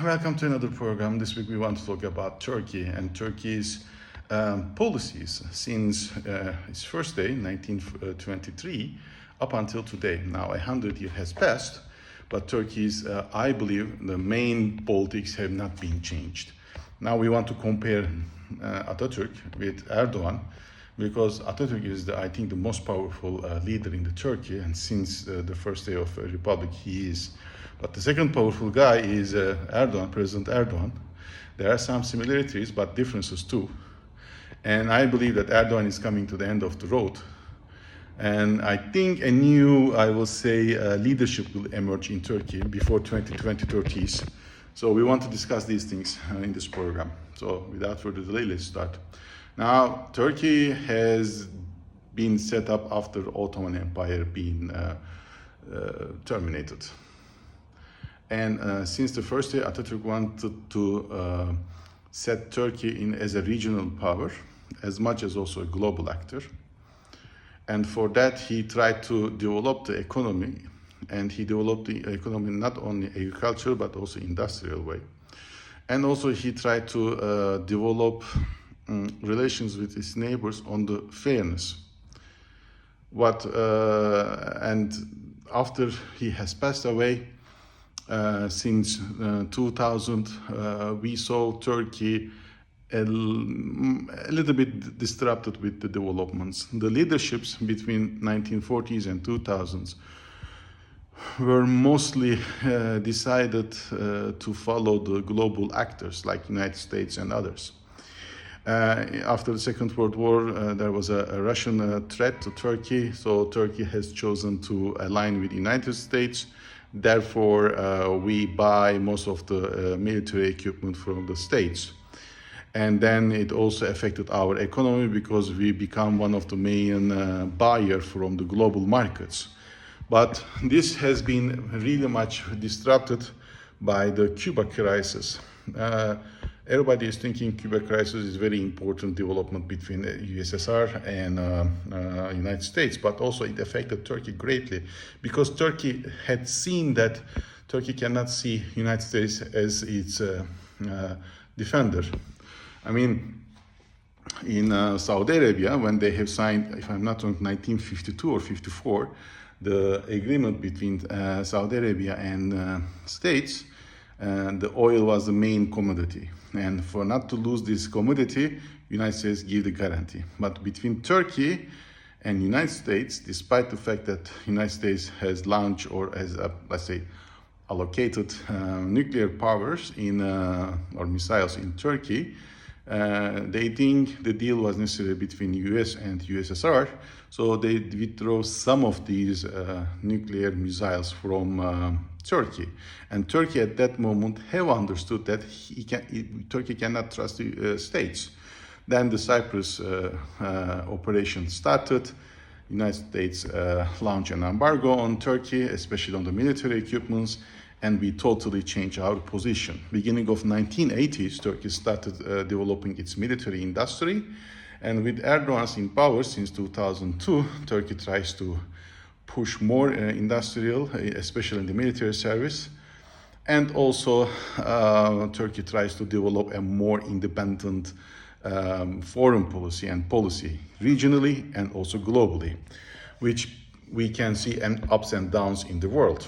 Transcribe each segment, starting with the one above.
welcome to another program. This week we want to talk about Turkey and Turkey's policies since its first day, 1923, up until today. Now 100 years has passed, but Turkey's, I believe, the main politics have not been changed. Now we want to compare Atatürk with Erdogan, because Atatürk is, I think, the most powerful leader in the Turkey, and since the first day of republic he is. But the second powerful guy is Erdogan, President Erdogan. There are some similarities, but differences too. And I believe that Erdogan is coming to the end of the road. And I think a new, I will say, leadership will emerge in Turkey before 2030s. So we want to discuss these things in this program. So without further delay, let's start. Now, Turkey has been set up after Ottoman Empire being terminated. And since the first day, Atatürk wanted to set Turkey in as a regional power, as much as also a global actor. And for that, he tried to develop the economy, and he developed the economy not only agricultural, but also industrial way. And also he tried to develop relations with his neighbors on the fairness. And after he has passed away, since 2000, we saw Turkey a little bit disrupted with the developments. The leaderships between 1940s and 2000s were mostly decided to follow the global actors like United States and others. After the Second World War, there was a Russian threat to Turkey, so Turkey has chosen to align with the United States. Therefore, we buy most of the military equipment from the States. And then it also affected our economy because we become one of the main buyers from the global markets. But this has been really much disrupted by the Cuba crisis. Everybody is thinking Cuba crisis is very important development between the USSR and United States, but also it affected Turkey greatly because Turkey had seen that Turkey cannot see United States as its defender. I mean, in Saudi Arabia, when they have signed, if I'm not wrong, 1952 or 54, the agreement between Saudi Arabia and States, the oil was the main commodity. And for not to lose this commodity, United States give the guarantee. But between Turkey and United States, despite the fact that United States has launched or has, let's say, allocated nuclear powers in or missiles in Turkey, they think the deal was necessary between US and USSR, so they withdraw some of these nuclear missiles from Turkey. And Turkey at that moment have understood that Turkey cannot trust the States. Then the Cyprus operation started. United States launched an embargo on Turkey, especially on the military equipments, and we totally changed our position. Beginning of 1980s, Turkey started developing its military industry, and with Erdogan in power since 2002, Turkey tries to push more industrial, especially in the military service, and also Turkey tries to develop a more independent foreign policy and policy regionally and also globally, which we can see ups and downs in the world.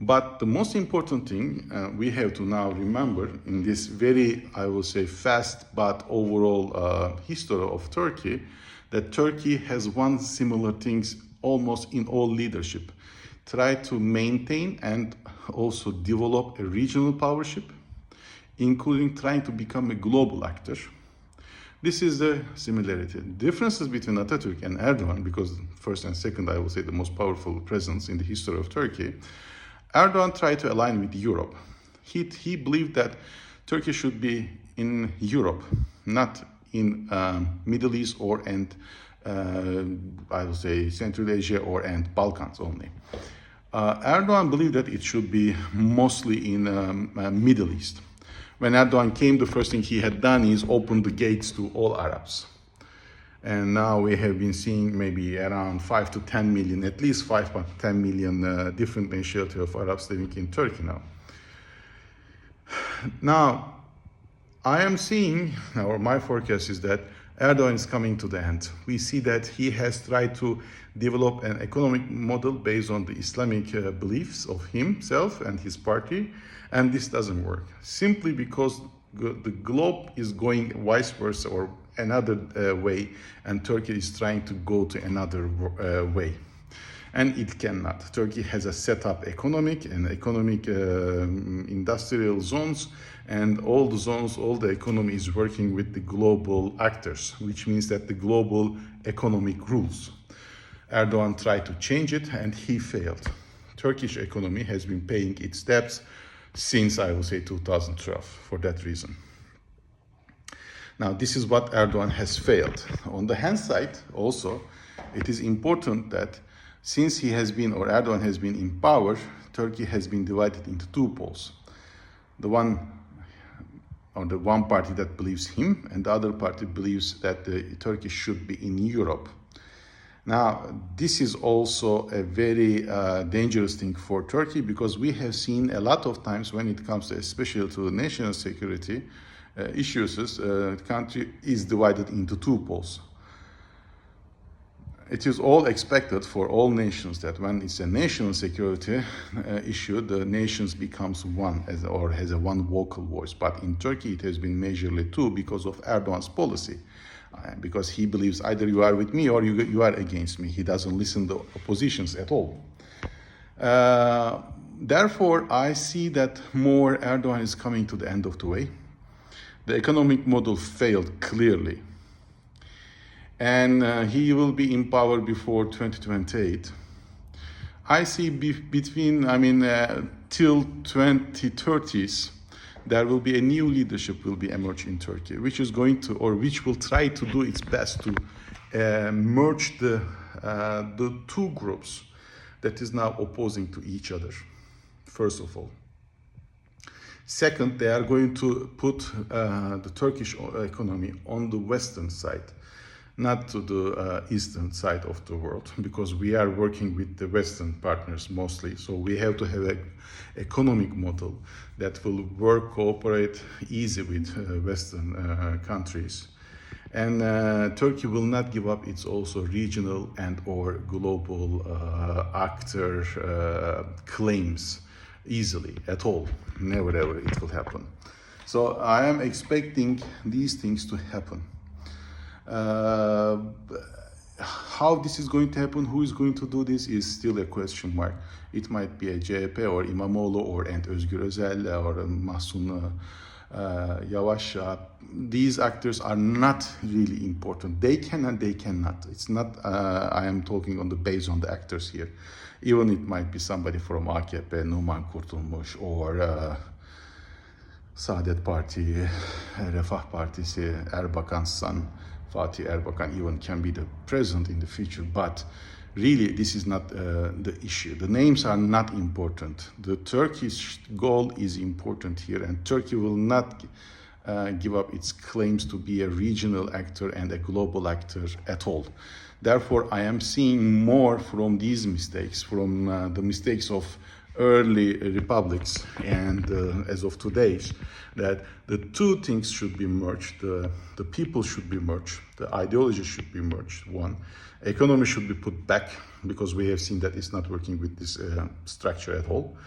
But the most important thing we have to now remember in this very, I will say, fast but overall history of Turkey, that Turkey has one similar things almost in all leadership. Try to maintain and also develop a regional powership, including trying to become a global actor. This is the similarity. Differences between Atatürk and Erdogan, because first and second, I would say, the most powerful presence in the history of Turkey. Erdogan tried to align with Europe. He believed that Turkey should be in Europe, not in Middle East I would say Central Asia and Balkans only. Erdogan believed that it should be mostly in Middle East. When Erdogan came, the first thing he had done is open the gates to all Arabs. And now we have been seeing maybe around 5 to 10 million, at least 5 to 10 million different nationalities of Arabs living in Turkey now. Now, I am seeing, or my forecast is that Erdogan is coming to the end. We see that he has tried to develop an economic model based on the Islamic beliefs of himself and his party, and this doesn't work. Simply because the globe is going vice versa or another way, and Turkey is trying to go to another way. And it cannot. Turkey has a set up economic industrial zones, and all the zones, all the economy is working with the global actors, which means that the global economic rules. Erdogan tried to change it and he failed. Turkish economy has been paying its debts since, I would say, 2012 for that reason. Now, this is what Erdogan has failed. On the hand side, also, it is important that since he has been, or Erdogan has been in power, Turkey has been divided into two poles. The one party that believes him, and the other party believes that Turkey should be in Europe. Now, this is also a very dangerous thing for Turkey, because we have seen a lot of times when it comes to, especially to national security issues, the country is divided into two poles. It is all expected for all nations that when it's a national security issue, the nations becomes one or has a one vocal voice. But in Turkey, it has been majorly two because of Erdogan's policy. Because he believes either you are with me or you are against me. He doesn't listen to oppositions at all. Therefore, I see that more Erdogan is coming to the end of the way. The economic model failed clearly. And he will be in power before 2028. I see till 2030s, there will be a new leadership will be emerge in Turkey, which is going to, or which will try to do its best to merge the two groups that is now opposing to each other, first of all. Second, they are going to put the Turkish economy on the western side, not to the eastern side of the world, because we are working with the Western partners mostly. So we have to have an economic model that will work, cooperate easy with Western countries. And Turkey will not give up its also regional and or global actor claims easily at all. Never ever it will happen. So I am expecting these things to happen. How this is going to happen, who is going to do this is still a question mark. It might be a CHP or İmamoğlu or Özgür Özel or Mahsun Yavaş. These actors are not really important. They can and they cannot. It's not, I am talking on the based on the actors here. Even it might be somebody from AKP, Numan Kurtulmuş, or Saadet Parti, Refah Partisi, Erbakan's son, Fatih Erbakan even can be the president in the future, but really this is not the issue. The names are not important. The Turkish goal is important here, and Turkey will not give up its claims to be a regional actor and a global actor at all. Therefore, I am seeing more from these mistakes, from the mistakes of early republics and as of today, that the two things should be merged. The people should be merged. The ideology should be merged. One, economy should be put back, because we have seen that it's not working with this structure at all.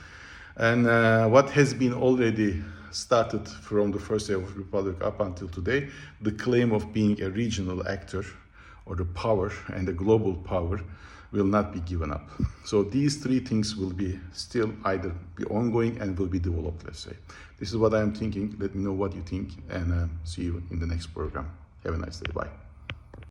And what has been already started from the first day of republic up until today, the claim of being a regional actor or the power and the global power will not be given up. So these three things will be still either be ongoing and will be developed, let's say. This is what I am thinking. Let me know what you think, and see you in the next program. Have a nice day. Bye.